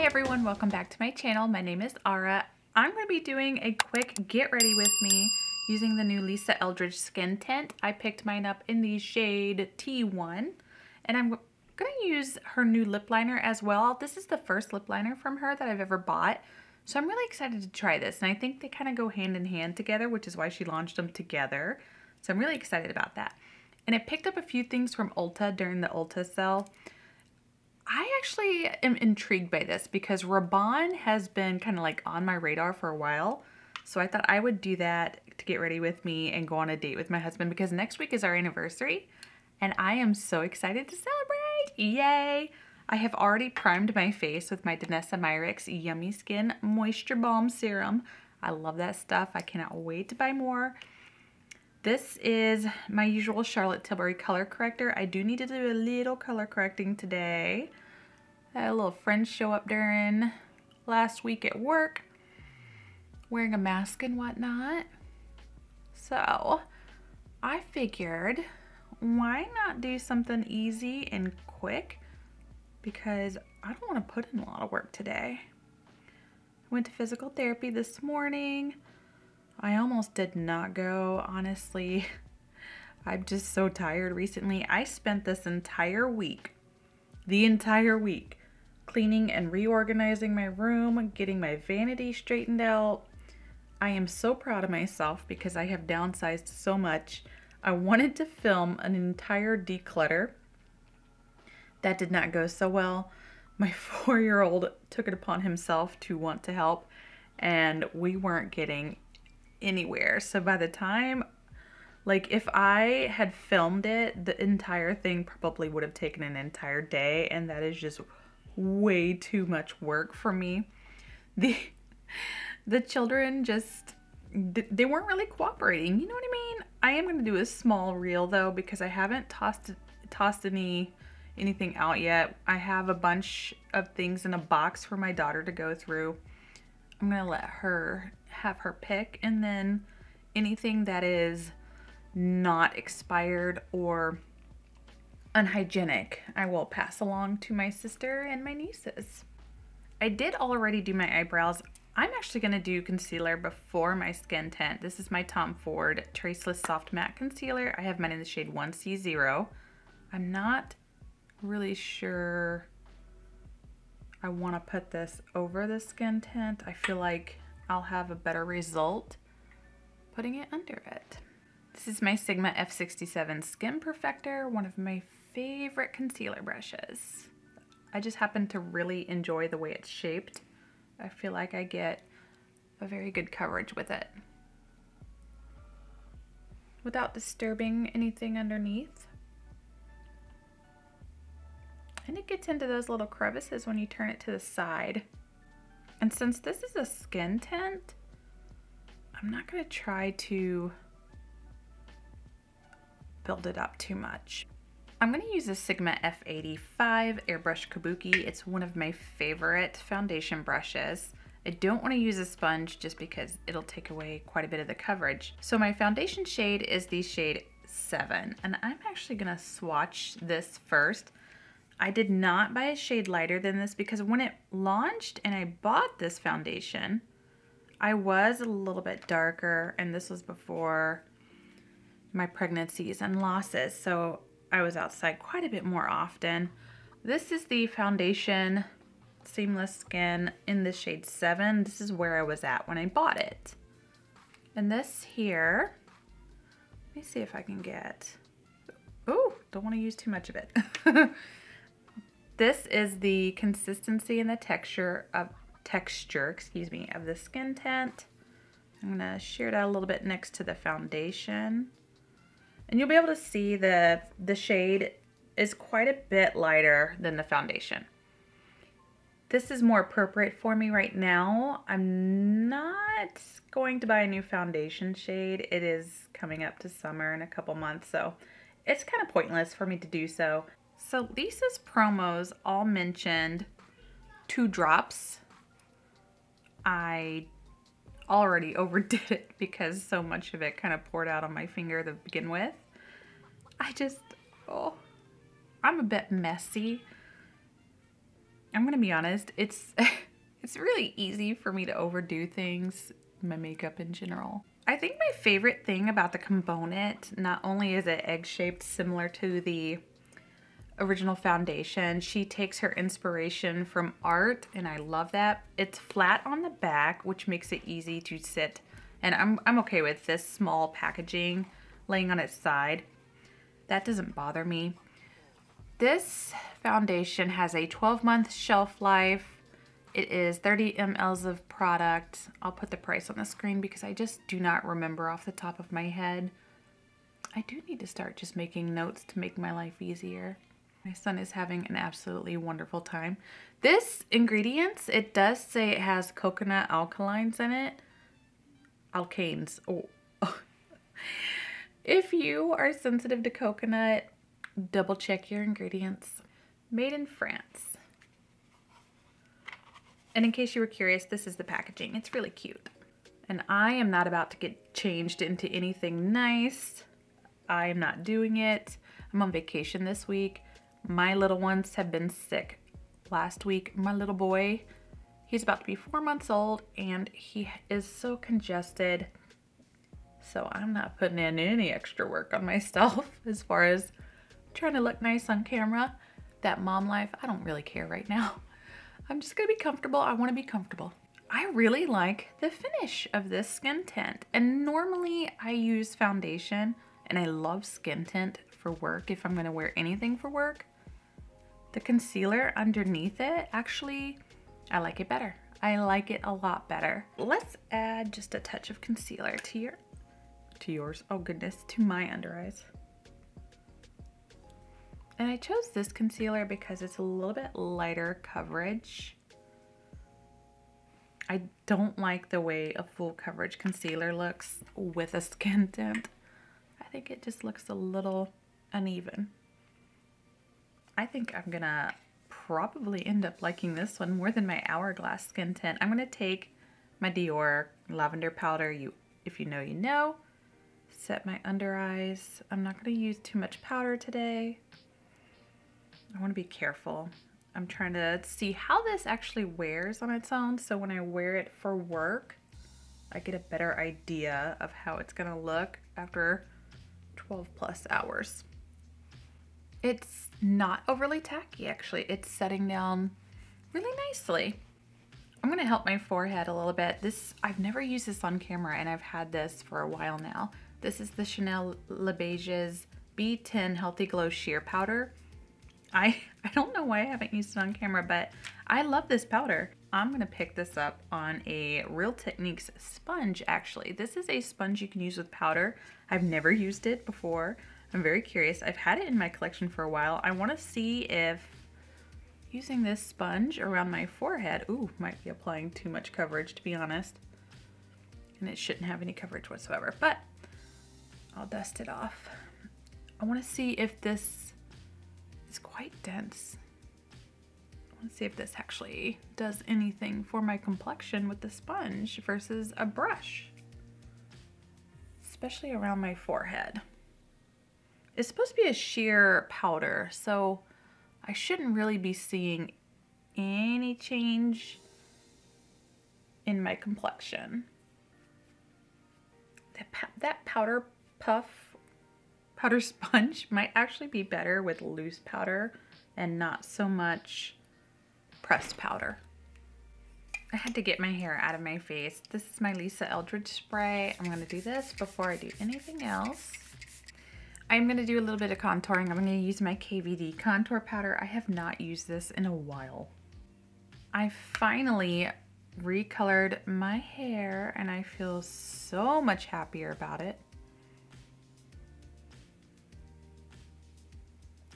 everyone, welcome back to my channel. My name is Ara. I'm going to be doing a quick get ready with me using the new Lisa Eldridge skin tint. I picked mine up in the shade T1 and I'm going to use her new lip liner as well. This is the first lip liner from her that I've ever bought. So I'm really excited to try this, and I think they kind of go hand in hand together, which is why she launched them together. So I'm really excited about that. And I picked up a few things from Ulta during the Ulta sale. I actually am intrigued by this because Rabanne has been kind of like on my radar for a while. So I thought I would do that to get ready with me and go on a date with my husband, because next week is our anniversary and I am so excited to celebrate. Yay! I have already primed my face with my Danessa Myricks Yummy Skin Moisture Balm Serum. I love that stuff. I cannot wait to buy more. This is my usual Charlotte Tilbury color corrector. I do need to do a little color correcting today. I had a little friend show up during last week at work, wearing a mask and whatnot. So I figured, why not do something easy and quick? Because I don't want to put in a lot of work today. I went to physical therapy this morning. I almost did not go, honestly. I'm just so tired recently. I spent this entire week, cleaning and reorganizing my room, getting my vanity straightened out. I am so proud of myself because I have downsized so much. I wanted to film an entire declutter. That did not go so well. My 4-year-old took it upon himself to want to help, and we weren't getting anywhere. So by the time, like, if I had filmed it, the entire thing probably would have taken an entire day, and that is just way too much work for me. The children just, they weren't really cooperating, you know what I mean? I am going to do a small reel though, because I haven't tossed anything out yet. I have a bunch of things in a box for my daughter to go through. I'm gonna let her have her pick, and then anything that is not expired or unhygienic, I will pass along to my sister and my nieces. I did already do my eyebrows. I'm actually gonna do concealer before my skin tint. This is my Tom Ford Traceless Soft Matte Concealer. I have mine in the shade 1C0. I'm not really sure I want to put this over the skin tint. I feel like I'll have a better result putting it under it. This is my Sigma F67 Skin Perfector, one of my favorite concealer brushes. I just happen to really enjoy the way it's shaped. I feel like I get a very good coverage with it without disturbing anything underneath. And it gets into those little crevices when you turn it to the side. And since this is a skin tint, I'm not going to try to build it up too much. I'm going to use a Sigma F85 Airbrush Kabuki. It's one of my favorite foundation brushes. I don't want to use a sponge just because it'll take away quite a bit of the coverage. So my foundation shade is the shade 7, and I'm actually going to swatch this first. I did not buy a shade lighter than this because when it launched and I bought this foundation, I was a little bit darker, and this was before my pregnancies and losses, so I was outside quite a bit more often. This is the foundation Seamless Skin in the shade 7. This is where I was at when I bought it. And this here, let me see if I can get, oh, don't want to use too much of it. This is the consistency and the texture of the skin tint. I'm gonna shear it out a little bit next to the foundation, and you'll be able to see the shade is quite a bit lighter than the foundation. This is more appropriate for me right now. I'm not going to buy a new foundation shade. It is coming up to summer in a couple months, so it's kind of pointless for me to do so. So Lisa's promos all mentioned 2 drops. I already overdid it because so much of it kind of poured out on my finger to begin with. I'm a bit messy. I'm gonna be honest, it's it's really easy for me to overdo things, my makeup in general. I think my favorite thing about the component, not only is it egg-shaped similar to the original foundation, she takes her inspiration from art, and I love that. It's flat on the back, which makes it easy to sit, and I'm okay with this small packaging laying on its side. That doesn't bother me. This foundation has a 12-month shelf life. It is 30 mLs of product. I'll put the price on the screen because I just do not remember off the top of my head. I do need to start just making notes to make my life easier. My son is having an absolutely wonderful time. This ingredients, it does say it has coconut alkalines in it. Alkanes. Oh. If you are sensitive to coconut, double check your ingredients. Made in France. And in case you were curious, this is the packaging. It's really cute. And I am not about to get changed into anything nice. I am not doing it. I'm on vacation this week. My little ones have been sick. Last week, my little boy, he's about to be 4 months old, and he is so congested. So I'm not putting in any extra work on myself as far as trying to look nice on camera. That mom life, I don't really care right now. I'm just gonna be comfortable. I wanna be comfortable. I really like the finish of this skin tint. And normally I use foundation, and I love skin tint for work if I'm gonna wear anything for work. The concealer underneath it, actually, I like it better. I like it a lot better. Let's add just a touch of concealer to yours, oh goodness, to my under eyes. And I chose this concealer because it's a little bit lighter coverage. I don't like the way a full coverage concealer looks with a skin tint. I think it just looks a little uneven. I think I'm gonna probably end up liking this one more than my Hourglass skin tint. I'm gonna take my Dior lavender powder, if you know, you know. Set my under eyes. I'm not gonna use too much powder today. I want to be careful. I'm trying to see how this actually wears on its own, so when I wear it for work, I get a better idea of how it's gonna look after 12 plus hours. It's not overly tacky, actually. It's setting down really nicely. I'm gonna help my forehead a little bit. I've never used this on camera, and I've had this for a while now. This is the Chanel Le Beige's B10 Healthy Glow Sheer Powder. I don't know why I haven't used it on camera, but I love this powder. I'm gonna pick this up on a Real Techniques sponge, actually. This is a sponge you can use with powder. I've never used it before. I'm very curious. I've had it in my collection for a while. I wanna see if using this sponge around my forehead, might be applying too much coverage, to be honest. And it shouldn't have any coverage whatsoever, but I'll dust it off. I wanna see if this is quite dense. I want to see if this actually does anything for my complexion with the sponge versus a brush, especially around my forehead. It's supposed to be a sheer powder, so I shouldn't really be seeing any change in my complexion. That powder sponge might actually be better with loose powder and not so much pressed powder. I had to get my hair out of my face. This is my Lisa Eldridge spray. I'm gonna do this before I do anything else. I'm gonna do a little bit of contouring. I'm gonna use my KVD contour powder. I have not used this in a while. I finally recolored my hair, and I feel so much happier about it.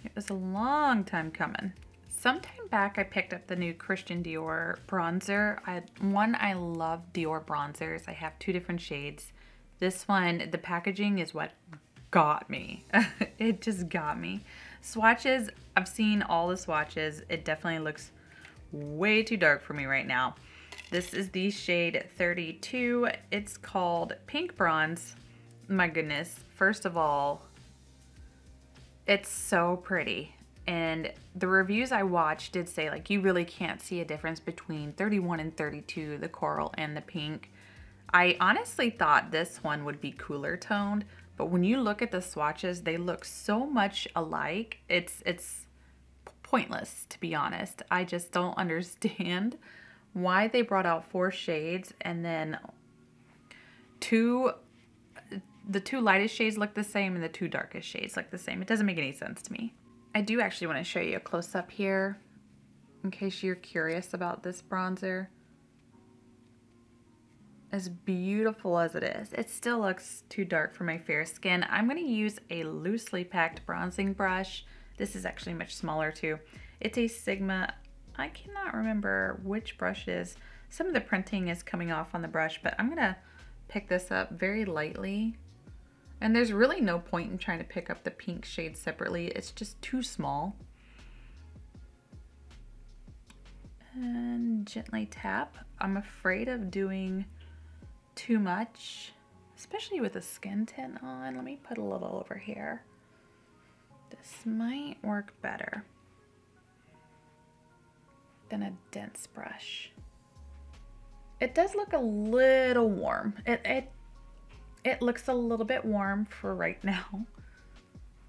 It was a long time coming. Sometime back, I picked up the new Christian Dior bronzer. I love Dior bronzers. I have 2 different shades. This one, the packaging is what got me. It just got me. Swatches, I've seen all the swatches. It definitely looks way too dark for me right now. This is the shade 32. It's called Pink Bronze. My goodness. First of all, it's so pretty. And the reviews I watched did say like you really can't see a difference between 31 and 32, the coral and the pink. I honestly thought this one would be cooler toned, but when you look at the swatches, they look so much alike. It's pointless, to be honest. I just don't understand why they brought out 4 shades and then the 2 lightest shades look the same and the 2 darkest shades look the same. It doesn't make any sense to me. I do actually want to show you a close-up here in case you're curious about this bronzer. As beautiful as it is, it still looks too dark for my fair skin. I'm going to use a loosely packed bronzing brush. This is actually much smaller too. It's a Sigma. I cannot remember which brush it is. Some of the printing is coming off on the brush, but I'm going to pick this up very lightly. And there's really no point in trying to pick up the pink shade separately. It's just too small. And gently tap. I'm afraid of doing too much, especially with a skin tint on. Let me put a little over here. This might work better than a dense brush. It does look a little warm. It looks a little bit warm for right now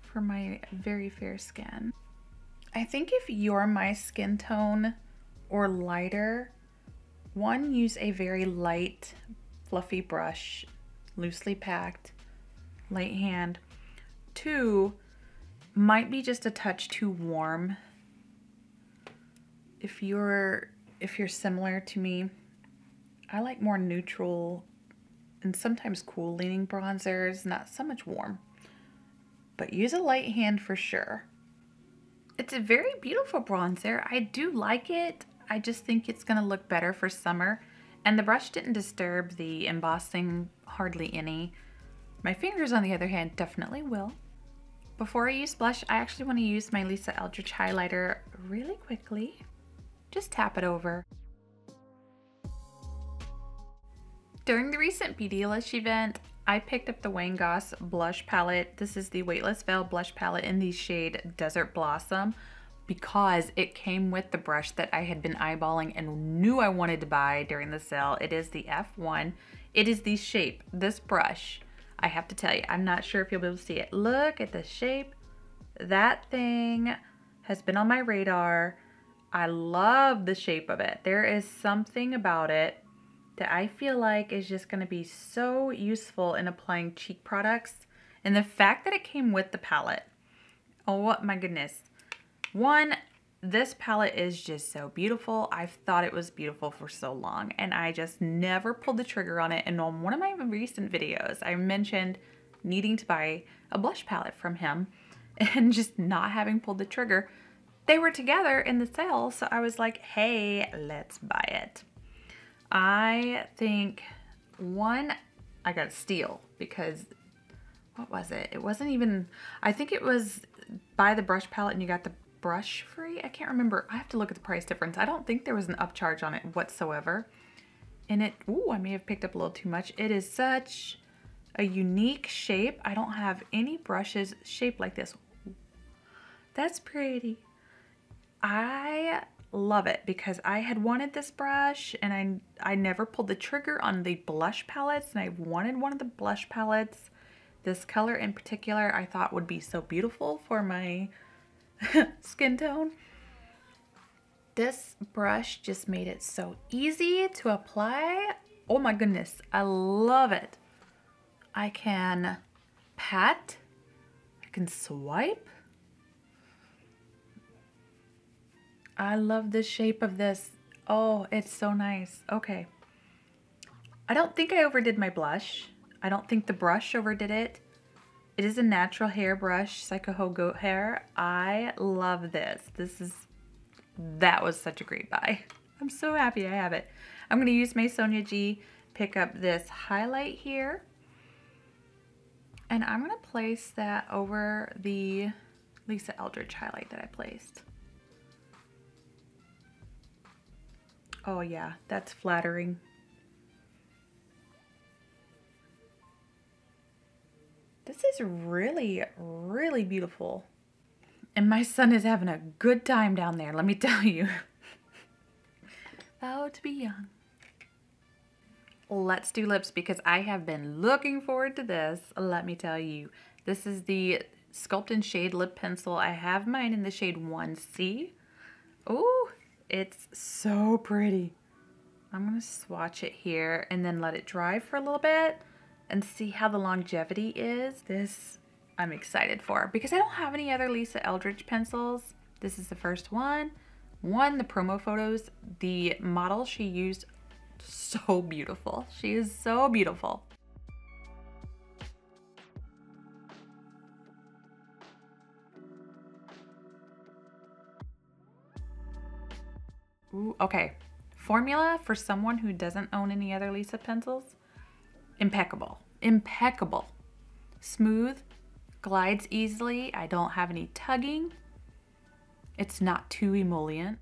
for my very fair skin. I think if you're my skin tone or lighter, one, use a very light fluffy brush, loosely packed, light hand. 2, might be just a touch too warm. If you're similar to me, I like more neutral and sometimes cool leaning bronzers, not so much warm. But use a light hand for sure. It's a very beautiful bronzer. I do like it. I just think it's gonna look better for summer. And the brush didn't disturb the embossing hardly any. My fingers, on the other hand, definitely will. Before I use blush, I actually want to use my Lisa Eldridge highlighter really quickly. Just tap it over. During the recent Beautylish event, I picked up the Wayne Goss blush palette. This is the Weightless Veil blush palette in the shade Desert Blossom, because it came with the brush that I had been eyeballing and knew I wanted to buy during the sale. It is the F1. It is the Shape. This brush, I have to tell you, I'm not sure if you'll be able to see it. Look at the shape. That thing has been on my radar. I love the shape of it. There is something about it that I feel like is just going to be so useful in applying cheek products. And the fact that it came with the palette, oh my goodness. One, this palette is just so beautiful. I've thought it was beautiful for so long and I just never pulled the trigger on it. And on one of my recent videos, I mentioned needing to buy a blush palette from him and just not having pulled the trigger. They were together in the sale, so I was like, hey, let's buy it. I think, one, I got a steal because, what was it? It wasn't even, I think it was buy the brush palette and you got the brush free. I can't remember. I have to look at the price difference. I don't think there was an upcharge on it whatsoever. And it, ooh, I may have picked up a little too much. It is such a unique shape. I don't have any brushes shaped like this. That's pretty. I love it because I had wanted this brush and I never pulled the trigger on the blush palettes, and I wanted one of the blush palettes. This color in particular I thought would be so beautiful for my skin tone. This brush just made it so easy to apply. Oh my goodness, I love it. I can pat, I can swipe. I love the shape of this. Oh, it's so nice. Okay. I don't think I overdid my blush. I don't think the brush overdid it. It is a natural hair brush, SUQQU Goat Hair. I love this. That was such a great buy. I'm so happy I have it. I'm going to use my Sonia G, pick up this highlight here. And I'm going to place that over the Lisa Eldridge highlight that I placed. Oh yeah, that's flattering. This is really, really beautiful. And my son is having a good time down there, let me tell you. Oh, to be young. Let's do lips because I have been looking forward to this. Let me tell you. This is the Sculpt and Shade Lip Pencil. I have mine in the shade 1C. Oh, it's so pretty. I'm going to swatch it here and then let it dry for a little bit and see how the longevity is. This I'm excited for because I don't have any other Lisa Eldridge pencils. This is the first one. The promo photos, the model she used, so beautiful. She is so beautiful. Ooh, okay. Formula for someone who doesn't own any other Lisa pencils, impeccable. Impeccable. Smooth, glides easily. I don't have any tugging. It's not too emollient.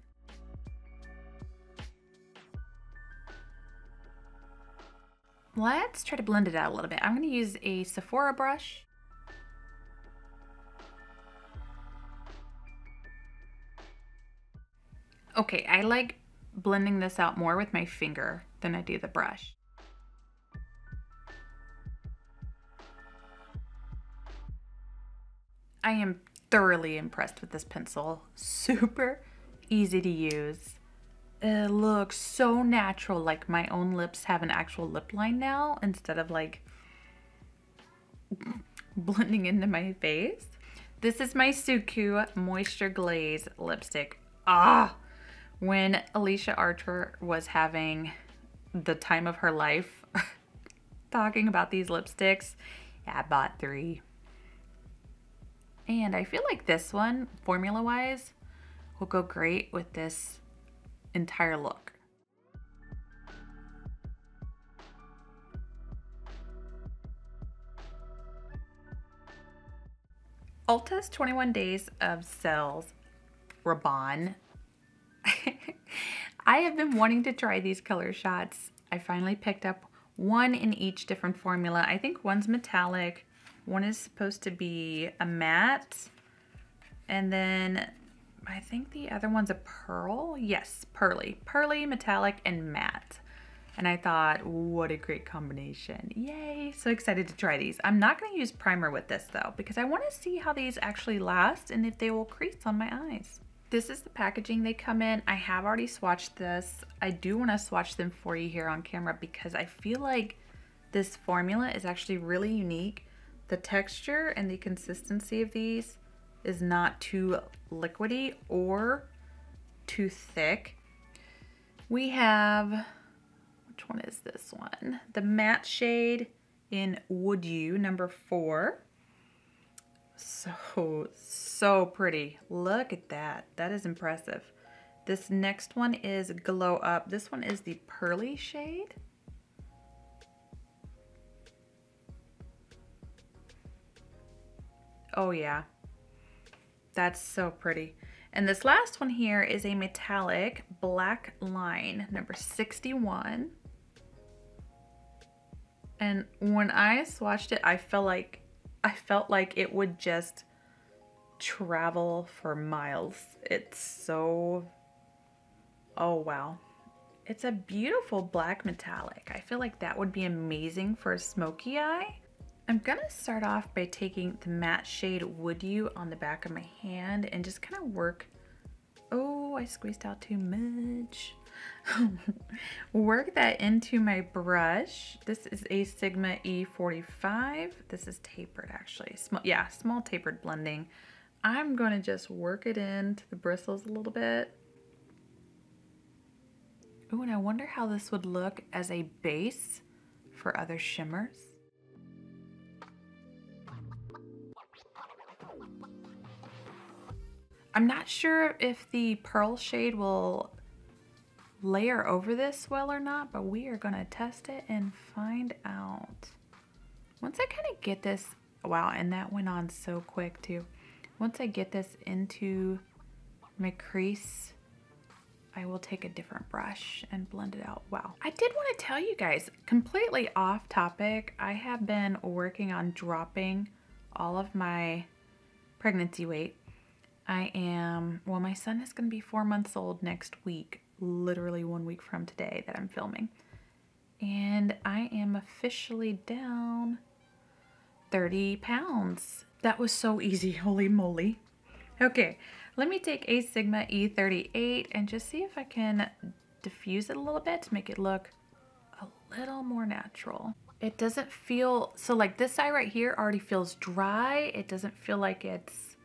Let's try to blend it out a little bit. I'm going to use a Sephora brush. Okay, I like blending this out more with my finger than I do the brush. I am thoroughly impressed with this pencil. Super easy to use. It looks so natural, like my own lips have an actual lip line now instead of like blending into my face. This is my SUQQU Moisture Glaze Lipstick. When Alicia Archer was having the time of her life talking about these lipsticks, I bought 3. And I feel like this one, formula-wise, will go great with this entire look. Ulta's 21 Days of Sales Rabanne. I have been wanting to try these color shots. I finally picked up one in each different formula. I think one's metallic, one is supposed to be a matte, and then I think the other one's a pearl. Yes, pearly, metallic, and matte. And I thought, what a great combination. Yay, so excited to try these. I'm not gonna use primer with this though, because I wanna see how these actually last and if they will crease on my eyes. This is the packaging they come in. I have already swatched this. I do wanna swatch them for you here on camera because I feel like this formula is actually really unique. The texture and the consistency of these is not too liquidy or too thick. We have, which one is this one? The matte shade in Would You, number 4. So pretty. Look at that. That is impressive. This next one is Glow Up. This one is the pearly shade. Oh yeah. That's so pretty. And this last one here is a metallic black line, number 61. And when I swatched it, I felt like it would just travel for miles. It's so, oh wow. It's a beautiful black metallic. I feel like that would be amazing for a smoky eye. I'm gonna start off by taking the matte shade Would You on the back of my hand and just kind of work, oh, I squeezed out too much. Work that into my brush. This is a Sigma E45. This is tapered actually. Small tapered blending. I'm gonna just work it into the bristles a little bit. Oh, and I wonder how this would look as a base for other shimmers. I'm not sure if the pearl shade will layer over this well or not, but we are gonna test it and find out. Once I kind of get this, wow, and that went on so quick too. Once I get this into my crease, I will take a different brush and blend it out. Wow. I did want to tell you guys, completely off topic, I have been working on dropping all of my pregnancy weight. well, my son is going to be 4 months old next week, literally 1 week from today that I'm filming. And I am officially down 30 pounds. That was so easy, holy moly. Okay, let me take a Sigma E38 and just see if I can diffuse it a little bit to make it look a little more natural. It doesn't feel, so like this eye right here already feels dry. It doesn't feel like it's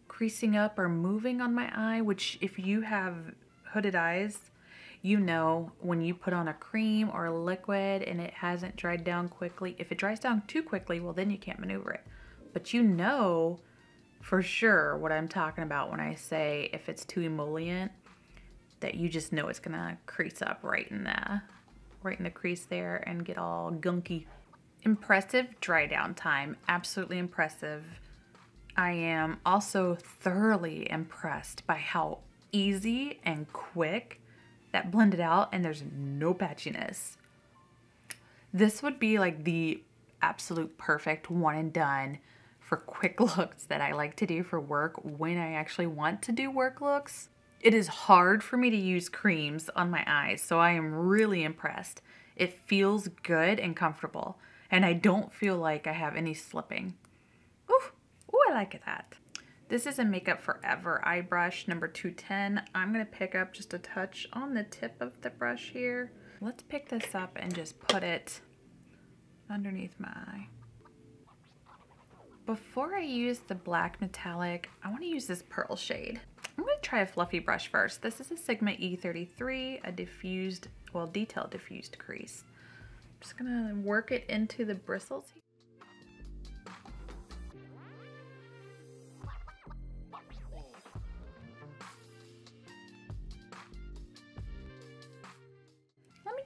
creasing up or moving on my eye, which if you have hooded eyes, you know when you put on a cream or a liquid and it hasn't dried down quickly, if it dries down too quickly, well then you can't maneuver it. But you know for sure what I'm talking about when I say if it's too emollient, that you just know it's gonna crease up right in the crease there and get all gunky. Impressive dry down time, absolutely impressive. I am also thoroughly impressed by how easy and quick that blended out, and there's no patchiness. This would be like the absolute perfect one and done for quick looks that I like to do for work when I actually want to do work looks. It is hard for me to use creams on my eyes, so I am really impressed. It feels good and comfortable, and I don't feel like I have any slipping. Ooh, I like that. This is a Makeup Forever eye brush, number 210. I'm gonna pick up just a touch on the tip of the brush here. Let's pick this up and just put it underneath my eye. Before I use the black metallic, I wanna use this pearl shade. I'm gonna try a fluffy brush first. This is a Sigma E33, a diffused, well, detail diffused crease. I'm just gonna work it into the bristles here.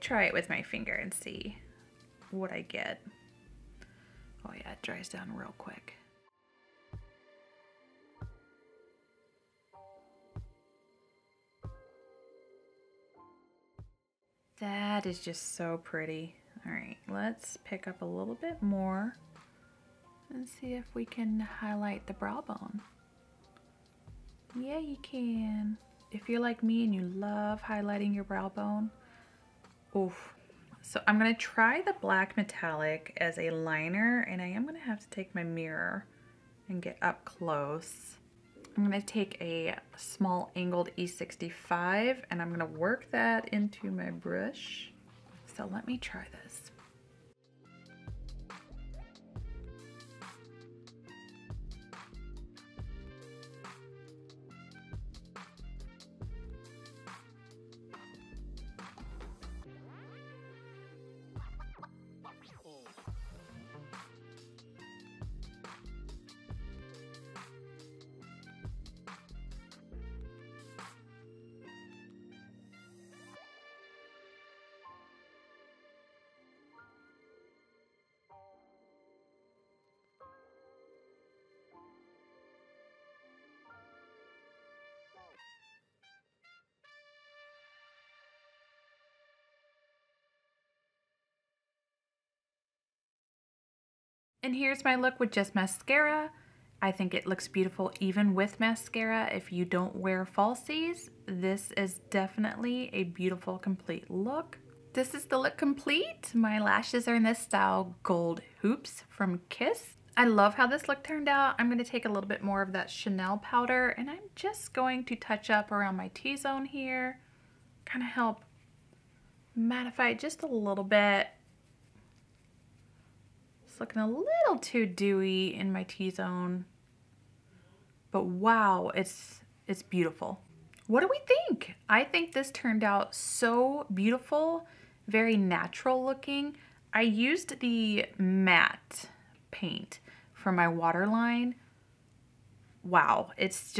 Try it with my finger and see what I get. Oh yeah, it dries down real quick. That is just so pretty. All right, let's pick up a little bit more and see if we can highlight the brow bone. Yeah, you can. If you're like me and you love highlighting your brow bone, oof. So I'm gonna try the black metallic as a liner, and I am gonna have to take my mirror and get up close. I'm gonna take a small angled E65 and I'm gonna work that into my brush. So let me try this. And here's my look with just mascara. I think it looks beautiful even with mascara. If you don't wear falsies, this is definitely a beautiful complete look. This is the look complete. My lashes are in this style Gold Hoops from Kiss. I love how this look turned out. I'm gonna take a little bit more of that Chanel powder and I'm just going to touch up around my T-zone here. Kind of help mattify it just a little bit. It's looking a little too dewy in my T-zone, but wow, it's beautiful. What do we think? I think this turned out so beautiful, very natural looking. I used the matte paint for my waterline. Wow, it's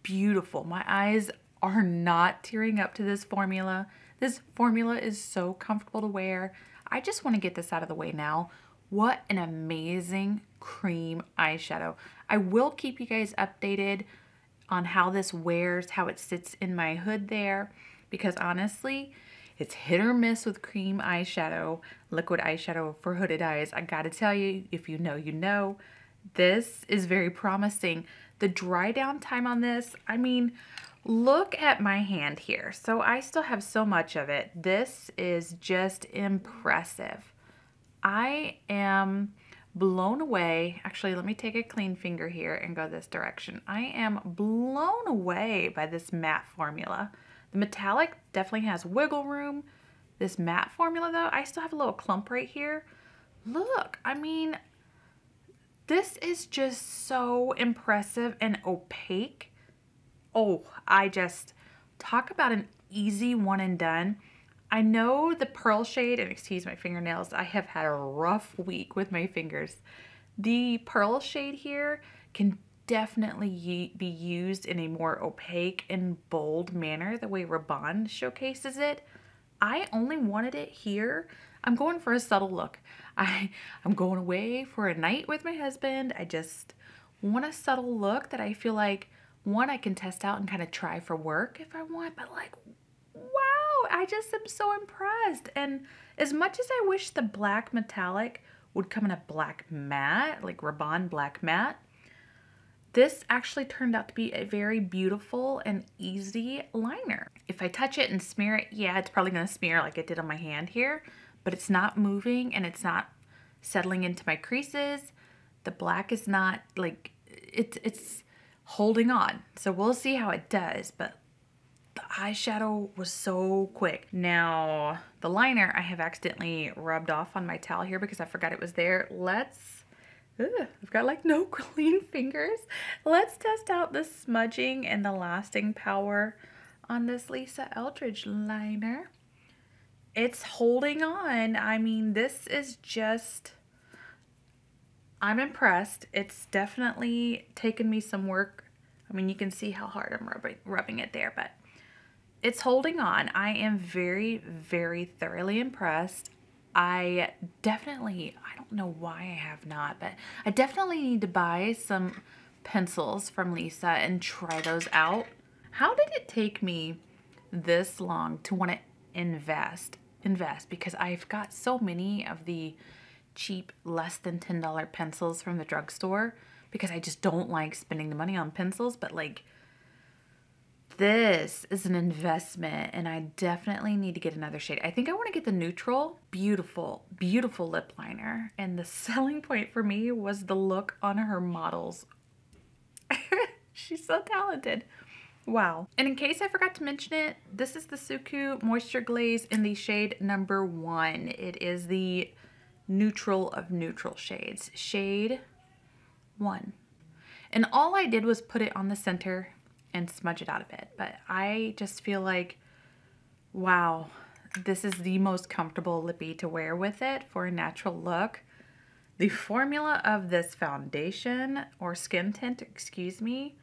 beautiful. My eyes are not tearing up to this formula. This formula is so comfortable to wear. I just want to get this out of the way now. What an amazing cream eyeshadow. I will keep you guys updated on how this wears, how it sits in my hood there, because honestly, it's hit or miss with cream eyeshadow, liquid eyeshadow for hooded eyes. I gotta tell you, if you know, you know. This is very promising. The dry down time on this, I mean, look at my hand here. So I still have so much of it. This is just impressive. I am blown away. Actually, let me take a clean finger here and go this direction. I am blown away by this matte formula. The metallic definitely has wiggle room. This matte formula though, I still have a little clump right here. Look, I mean, this is just so impressive and opaque. Oh, I just talk about an easy one and done. I know the pearl shade, and excuse my fingernails, I have had a rough week with my fingers. The pearl shade here can definitely be used in a more opaque and bold manner, the way Rabanne showcases it. I only wanted it here. I'm going for a subtle look. I'm going away for a night with my husband. I just want a subtle look that I feel like, one, I can test out and kind of try for work if I want, but like, wow, I just am so impressed. And as much as I wish the black metallic would come in a black matte, like Rabanne black matte, this actually turned out to be a very beautiful and easy liner. If I touch it and smear it, yeah, it's probably gonna smear like it did on my hand here, but it's not moving and it's not settling into my creases. The black is not like, it's holding on. So we'll see how it does, but the eyeshadow was so quick. Now, the liner I have accidentally rubbed off on my towel here because I forgot it was there. I've got like no clean fingers. Let's test out the smudging and the lasting power on this Lisa Eldridge liner. It's holding on. I mean, this is just, I'm impressed. It's definitely taken me some work. I mean, you can see how hard I'm rubbing it there, but it's holding on. I am very, very thoroughly impressed. I don't know why I have not, but I definitely need to buy some pencils from Lisa and try those out. How did it take me this long to want to invest? Because I've got so many of the cheap, less than $10 pencils from the drugstore because I just don't like spending the money on pencils, but like, this is an investment and I definitely need to get another shade. I think I want to get the neutral. Beautiful, beautiful lip liner. And the selling point for me was the look on her models. She's so talented. Wow. And in case I forgot to mention it, this is the SUQQU Moisture Glaze in the shade number 1. It is the neutral of neutral shades. Shade 1. And all I did was put it on the center and smudge it out a bit. But I just feel like, wow, this is the most comfortable lippy to wear with it for a natural look. The formula of this foundation, or skin tint, excuse me,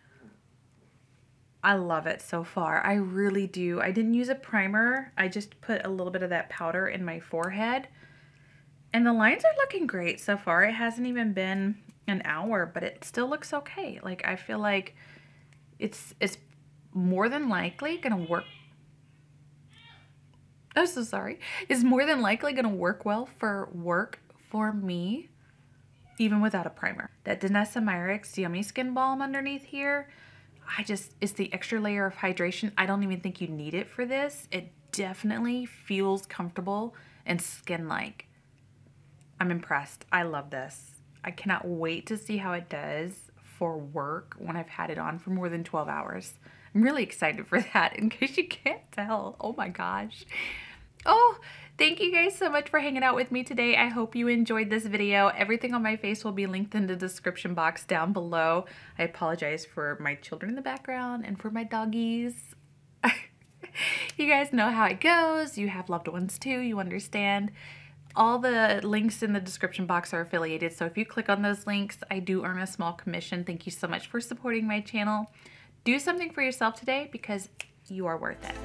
I love it so far. I really do. I didn't use a primer. I just put a little bit of that powder in my forehead. And the lines are looking great so far. It hasn't even been an hour, but it still looks okay. Like, I feel like it's more than likely gonna work. I'm so sorry. It's more than likely gonna work well for me, even without a primer. That Danessa Myricks Yummy Skin Balm underneath here, it's the extra layer of hydration. I don't even think you need it for this. It definitely feels comfortable and skin-like. I'm impressed. I love this. I cannot wait to see how it does for work when I've had it on for more than 12 hours. I'm really excited for that, in case you can't tell. Oh my gosh. Oh, thank you guys so much for hanging out with me today. I hope you enjoyed this video. Everything on my face will be linked in the description box down below. I apologize for my children in the background and for my doggies. You guys know how it goes. You have loved ones too, you understand. All the links in the description box are affiliated, so if you click on those links, I do earn a small commission. Thank you so much for supporting my channel. Do something for yourself today because you are worth it.